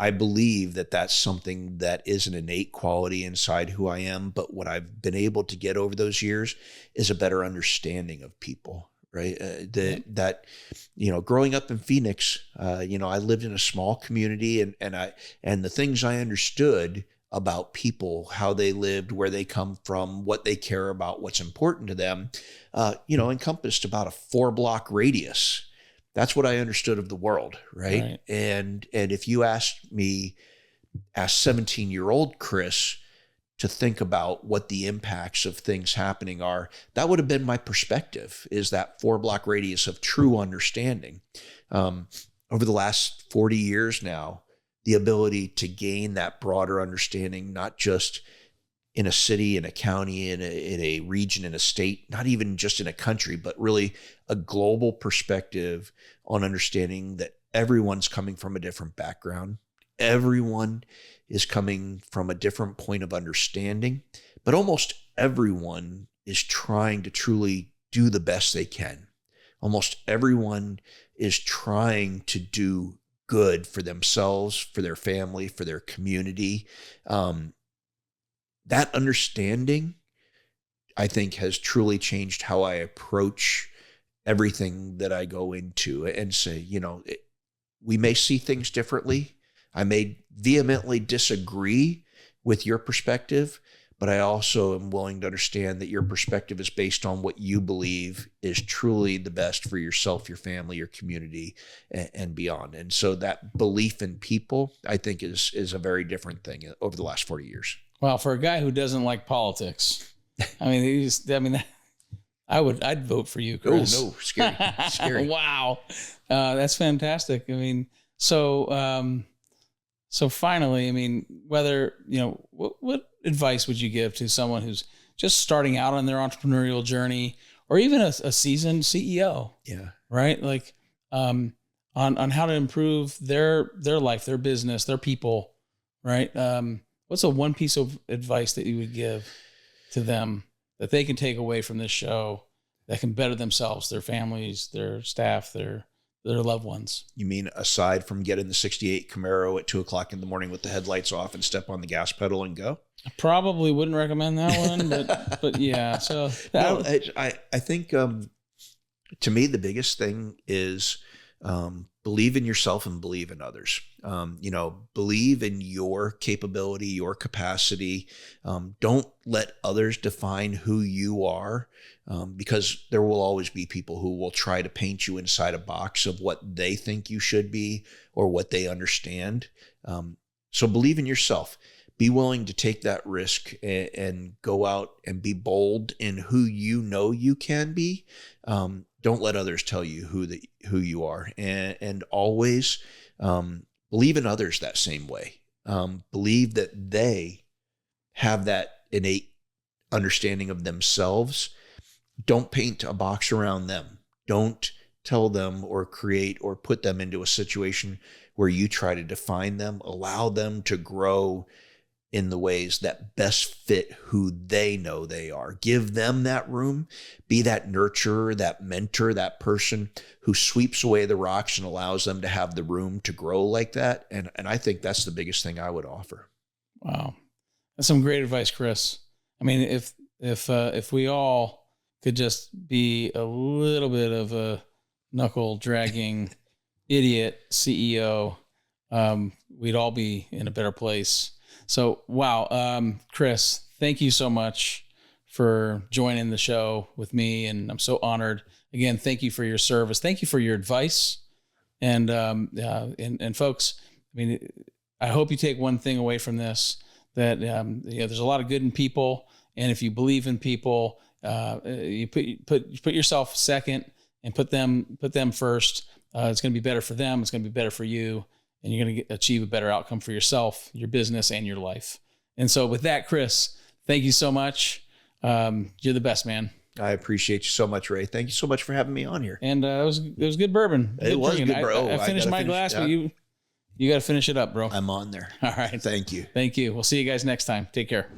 I believe that that's something that is an innate quality inside who I am. But what I've been able to get over those years is a better understanding of people, right? That, you know, growing up in Phoenix, you know, I lived in a small community and the things I understood about people, how they lived, where they come from, what they care about, what's important to them, you know, encompassed about a 4-block radius. That's what I understood of the world, right? And if you ask 17-year-old Chris to think about what the impacts of things happening are, that would have been my perspective, is that 4-block radius of true understanding. Over the last 40 years now, the ability to gain that broader understanding, not just in a city, in a county, in a region, in a state, not even just in a country, but really a global perspective on understanding that everyone's coming from a different background. Everyone is coming from a different point of understanding, but almost everyone is trying to truly do the best they can. Almost everyone is trying to do good for themselves, for their family, for their community. That understanding, I think, has truly changed how I approach everything that I go into and say, you know, we may see things differently. I may vehemently disagree with your perspective, but I also am willing to understand that your perspective is based on what you believe is truly the best for yourself, your family, your community, and beyond. And so that belief in people, I think, is a very different thing over the last 40 years. Well, for a guy who doesn't like politics, I'd vote for you, Chris. Oh, no, scary. Wow. That's fantastic. I mean, so finally, I mean, whether, you know, what advice would you give to someone who's just starting out on their entrepreneurial journey, or even a seasoned CEO? Yeah. Right. Like, on how to improve their life, their business, their people. Right. What's the one piece of advice that you would give to them that they can take away from this show that can better themselves, their families, their staff, their loved ones? You mean aside from getting the 68 Camaro at 2:00 in the morning with the headlights off and step on the gas pedal and go? I probably wouldn't recommend that one, but yeah. So no, I think to me the biggest thing is believe in yourself and believe in others. You know, believe in your capability, your capacity. Don't let others define who you are, because there will always be people who will try to paint you inside a box of what they think you should be or what they understand. So believe in yourself. Be willing to take that risk and go out and be bold in who you know you can be. Don't let others tell you who you are, and always believe in others that same way. believe that they have that innate understanding of themselves. Don't paint a box around them. Don't tell them or create or put them into a situation where you try to define them. Allow them to grow in the ways that best fit who they know they are. Give them that room. Be that nurturer, that mentor, that person who sweeps away the rocks and allows them to have the room to grow like that. And I think that's the biggest thing I would offer. Wow. That's some great advice, Chris. I mean, if we all could just be a little bit of a knuckle-dragging idiot CEO, we'd all be in a better place. So, wow. Chris, thank you so much for joining the show with me. And I'm so honored. Again, thank you for your service. Thank you for your advice. And folks, I mean, I hope you take one thing away from this, that, there's a lot of good in people. And if you believe in people, you put yourself second and put them first. It's going to be better for them. It's going to be better for you. And you're going to achieve a better outcome for yourself, your business, and your life. And so with that, Chris, thank you so much. You're the best, man. I appreciate you so much, Ray. Thank you so much for having me on here. And it was good bourbon. It was good, bro. I finished my glass, but you got to finish it up, bro. I'm on there. All right. Thank you. Thank you. We'll see you guys next time. Take care.